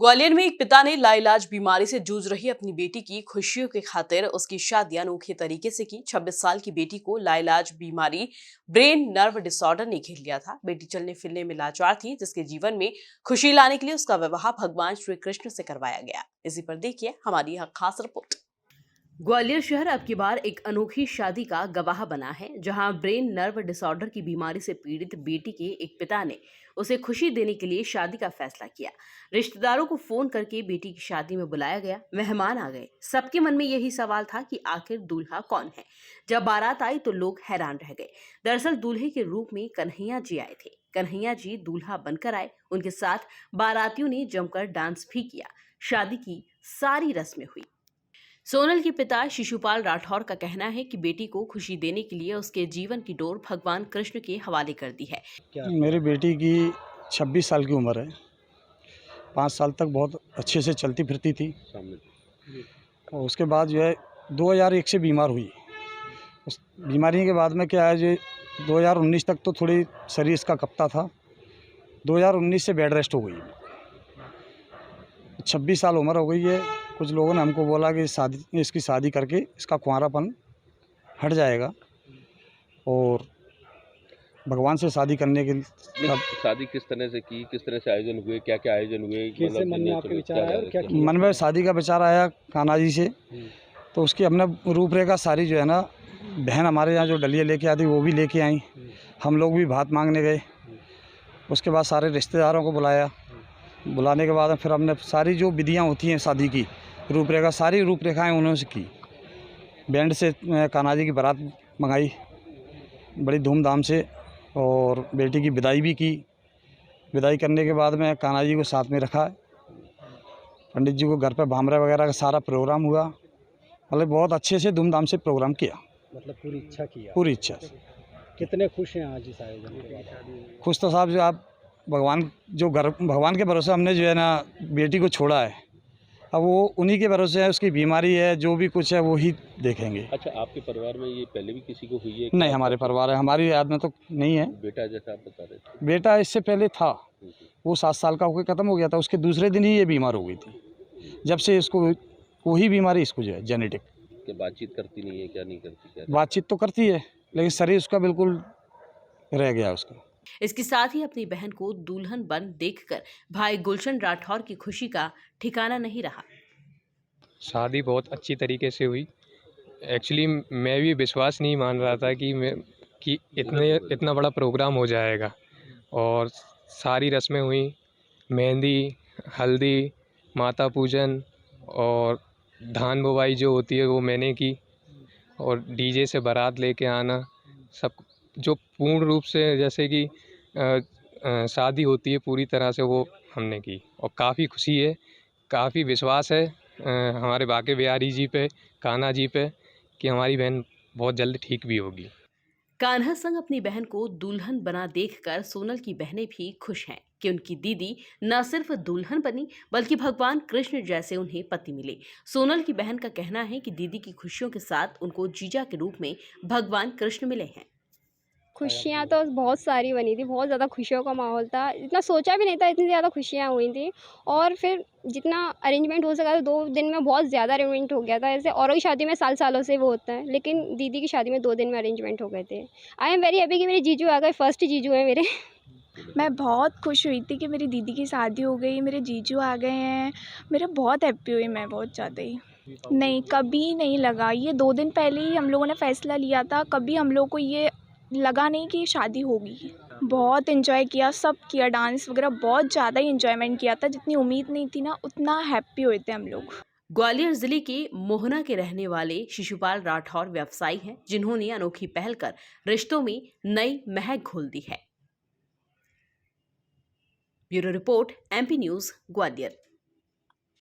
ग्वालियर में एक पिता ने लाइलाज बीमारी से जूझ रही अपनी बेटी की खुशियों की खातिर उसकी शादी अनोखे तरीके से की। 26 साल की बेटी को लाइलाज बीमारी ब्रेन नर्व डिसऑर्डर ने घेर लिया था। बेटी चलने फिरने में लाचार थी, जिसके जीवन में खुशी लाने के लिए उसका विवाह भगवान श्री कृष्ण से करवाया गया। इसी पर देखिए हमारी यह खास रिपोर्ट। ग्वालियर शहर अब की बार एक अनोखी शादी का गवाह बना है, जहां ब्रेन नर्व डिसऑर्डर की बीमारी से पीड़ित बेटी के एक पिता ने उसे खुशी देने के लिए शादी का फैसला किया। रिश्तेदारों को फोन करके बेटी की शादी में बुलाया गया, मेहमान आ गए। सबके मन में यही सवाल था कि आखिर दूल्हा कौन है। जब बारात आई तो लोग हैरान रह गए। दरअसल दूल्हे के रूप में कन्हैया जी आए थे। कन्हैया जी दूल्हा बनकर आए। उनके साथ बारातियों ने जमकर डांस भी किया। शादी की सारी रस्में हुई। सोनल के पिता शिशुपाल राठौर का कहना है कि बेटी को खुशी देने के लिए उसके जीवन की डोर भगवान कृष्ण के हवाले कर दी है। मेरी बेटी की 26 साल की उम्र है। 5 साल तक बहुत अच्छे से चलती फिरती थी और उसके बाद जो है 2001 से बीमार हुई। उस बीमारी के बाद में क्या है, जो 2019 तक तो थोड़ी शरीर इसका कपता था। 2019 से बेड रेस्ट हो गई। 26 साल उम्र हो गई है। कुछ लोगों ने हमको बोला कि इसकी शादी करके इसका कुंवारापन हट जाएगा और भगवान से शादी करने के शादी किस तरह से की, किस तरह से आयोजन हुए, क्या क्या आयोजन हुए, कैसे मन में आपके विचार आया और क्या किया? मन में शादी का विचार आया कान्हा जी से। तो उसकी हमने रूपरेखा सारी जो है ना, बहन हमारे यहाँ जो डलिया लेके आती वो भी लेके आई। हम लोग भी भात मांगने गए। उसके बाद सारे रिश्तेदारों को बुलाया। बुलाने के बाद फिर हमने सारी जो विधियाँ होती हैं शादी की रूपरेखा, सारी रूपरेखाएँ उन्होंने से की। बैंड से कान्हा जी की बारात मंगाई बड़ी धूमधाम से और बेटी की विदाई भी की। विदाई करने के बाद में कान्हा जी को साथ में रखा। पंडित जी को घर पे भामरा वगैरह का सारा प्रोग्राम हुआ। मतलब बहुत अच्छे से धूमधाम से प्रोग्राम किया। मतलब पूरी इच्छा किया। पूरी इच्छा से। कितने खुश हैं आज इस आयोजन के बाद? खुश तो साहब, जो आप भगवान के भरोसे हमने जो है ना बेटी को छोड़ा है। अब वो उन्हीं के भरोसे है, उसकी बीमारी है, जो भी कुछ है वो ही देखेंगे। अच्छा, आपके परिवार में ये पहले भी किसी को हुई है? नहीं, हमारे परिवार है, हमारी याद में तो नहीं है। बेटा जैसा आप बता रहे थे, बेटा इससे पहले था, वो 7 साल का होकर ख़त्म हो गया था। उसके दूसरे दिन ही ये बीमार हो गई थी। जब से इसको वही बीमारी इसको जो है जेनेटिक। क्या बातचीत करती नहीं है, क्या नहीं करती? क्या बातचीत तो करती है लेकिन शरीर उसका बिल्कुल रह गया उसका। इसके साथ ही अपनी बहन को दुल्हन बन देखकर भाई गुलशन राठौर की खुशी का ठिकाना नहीं रहा। शादी बहुत अच्छी तरीके से हुई। एक्चुअली मैं भी विश्वास नहीं मान रहा था कि इतना बड़ा प्रोग्राम हो जाएगा। और सारी रस्में हुई, मेहंदी, हल्दी, माता पूजन और धान बुवाई जो होती है वो मैंने की। और डीजे से बारात लेके आना, सब जो पूर्ण रूप से जैसे कि शादी होती है पूरी तरह से वो हमने की। और काफ़ी खुशी है, काफ़ी विश्वास है हमारे बाके बिहारी जी पे, कान्हा जी पे, कि हमारी बहन बहुत जल्द ठीक भी होगी। कान्हा संग अपनी बहन को दुल्हन बना देखकर सोनल की बहनें भी खुश हैं कि उनकी दीदी न सिर्फ दुल्हन बनी बल्कि भगवान कृष्ण जैसे उन्हें पति मिले। सोनल की बहन का कहना है कि दीदी की खुशियों के साथ उनको जीजा के रूप में भगवान कृष्ण मिले हैं। खुशियाँ तो बहुत सारी बनी थी, बहुत ज़्यादा खुशियों का माहौल था। इतना सोचा भी नहीं था, इतनी ज़्यादा खुशियाँ हुई थी। और फिर जितना अरेंजमेंट हो सका था 2 दिन में बहुत ज़्यादा अरेंजमेंट हो गया था। ऐसे औरों की शादी में साल-सालों से वो होता है, लेकिन दीदी की शादी में 2 दिन में अरेंजमेंट हो गए थे। आई एम वेरी हैप्पी कि मेरे जीजू आ गए, फर्स्ट जीजू हैं मेरे। मैं बहुत खुश हुई थी कि मेरी दीदी की शादी हो गई, मेरे जीजू आ गए हैं। मेरा बहुत हैप्पी हुई मैं, बहुत ज़्यादा ही। नहीं, कभी नहीं लगा। ये 2 दिन पहले ही हम लोगों ने फ़ैसला लिया था, कभी हम लोग को ये लगा नहीं कि शादी होगी। बहुत एन्जॉय किया, सब किया, डांस वगैरह बहुत ज़्यादा ही एन्जॉयमेंट किया था। जितनी उम्मीद नहीं थी ना, उतना हैप्पी हुए थे हम लोग। ग्वालियर जिले के मोहना के रहने वाले शिशुपाल राठौर व्यवसायी हैं, जिन्होंने अनोखी पहल कर रिश्तों में नई महक घोल दी है। Bureau report, MP news, Gwalior.